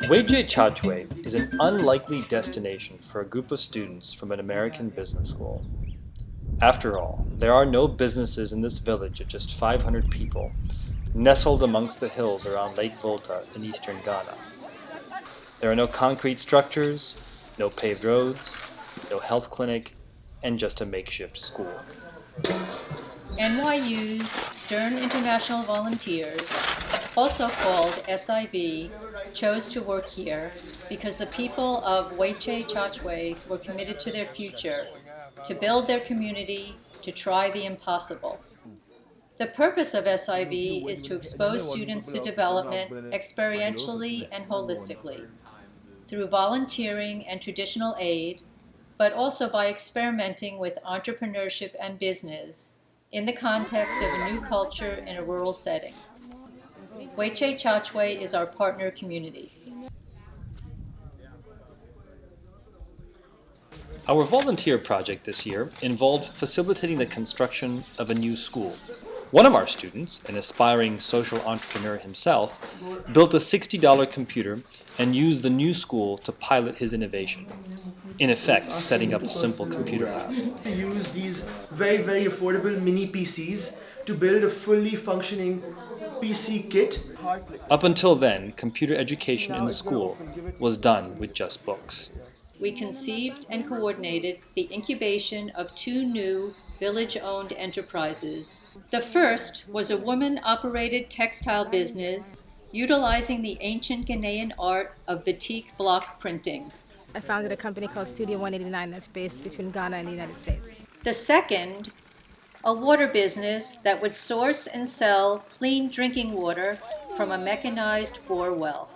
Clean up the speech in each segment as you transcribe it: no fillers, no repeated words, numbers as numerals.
Weijie Chachue is an unlikely destination for a group of students from an American business school. After all, there are no businesses in this village of just 500 people, nestled amongst the hills around Lake Volta in eastern Ghana. There are no concrete structures, no paved roads, no health clinic, and just a makeshift school. NYU's Stern International Volunteers, also called SIV, chose to work here because the people of Weijie Chachue were committed to their future, to build their community, to try the impossible. The purpose of SIV is to expose students to development experientially and holistically, through volunteering and traditional aid, but also by experimenting with entrepreneurship and business in the context of a new culture in a rural setting. Weijie Chachue is our partner community. Our volunteer project this year involved facilitating the construction of a new school. One of our students, an aspiring social entrepreneur himself, built a $60 computer and used the new school to pilot his innovation, in effect setting up a simple computer app. We use these very affordable mini PCs to build a fully functioning PC kit. Up until then, computer education in the school was done with just books. We conceived and coordinated the incubation of two new village-owned enterprises. The first was a woman-operated textile business utilizing the ancient Ghanaian art of batik block printing. I founded a company called Studio 189 that's based between Ghana and the United States. The second, a water business that would source and sell clean drinking water from a mechanized bore well.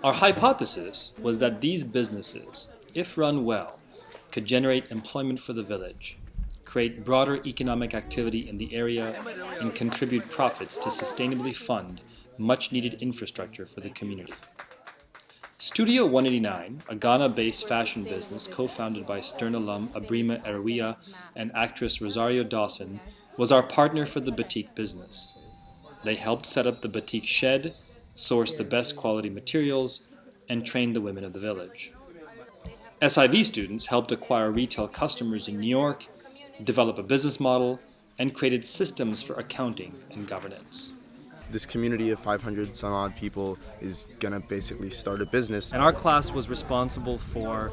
Our hypothesis was that these businesses, if run well, could generate employment for the village, create broader economic activity in the area, and contribute profits to sustainably fund much-needed infrastructure for the community. Studio 189, a Ghana-based fashion business co-founded by Stern alum Abrima Eruia and actress Rosario Dawson, was our partner for the batik business. They helped set up the batik shed, source the best quality materials, and train the women of the village. SIV students helped acquire retail customers in New York, develop a business model, and created systems for accounting and governance. This community of 500 some odd people is gonna basically start a business. And our class was responsible for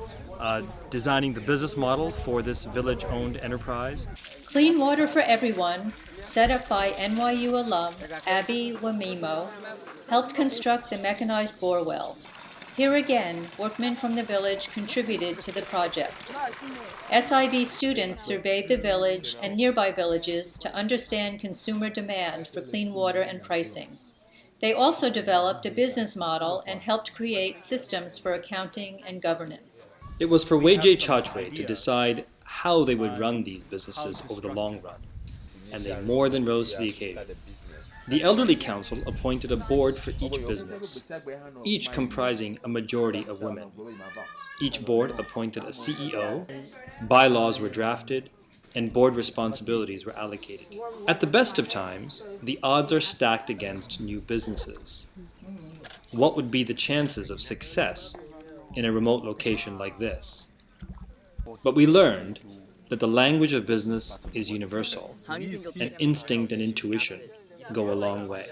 designing the business model for this village-owned enterprise. Clean Water for Everyone, set up by NYU alum Abby Wamimo, helped construct the mechanized bore well. Here again, workmen from the village contributed to the project. SIV students surveyed the village and nearby villages to understand consumer demand for clean water and pricing. They also developed a business model and helped create systems for accounting and governance. It was for Weijie Chachue to decide how they would run these businesses over the long run, and they more than rose to the occasion. The Elderly Council appointed a board for each business, each comprising a majority of women. Each board appointed a CEO, bylaws were drafted, and board responsibilities were allocated. At the best of times, the odds are stacked against new businesses. What would be the chances of success in a remote location like this? But we learned that the language of business is universal, and instinct and intuition go a long way.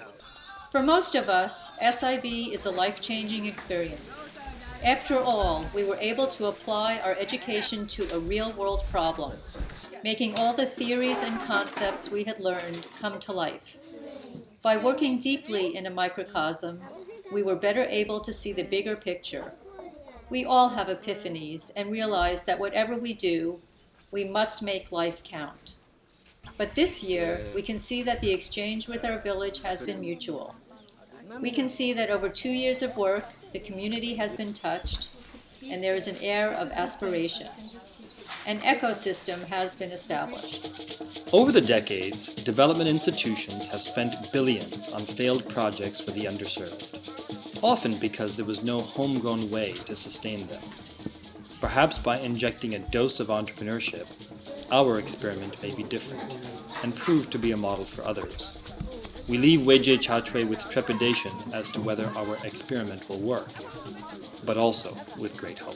For most of us, SIV is a life-changing experience. After all, we were able to apply our education to a real-world problem, making all the theories and concepts we had learned come to life. By working deeply in a microcosm, we were better able to see the bigger picture. We all have epiphanies and realize that whatever we do, we must make life count. But this year, we can see that the exchange with our village has been mutual. We can see that over 2 years of work, the community has been touched, and there is an air of aspiration. An ecosystem has been established. Over the decades, development institutions have spent billions on failed projects for the underserved, often because there was no homegrown way to sustain them. Perhaps by injecting a dose of entrepreneurship, our experiment may be different and prove to be a model for others. We leave Weijie Chachue with trepidation as to whether our experiment will work. but also with great hope.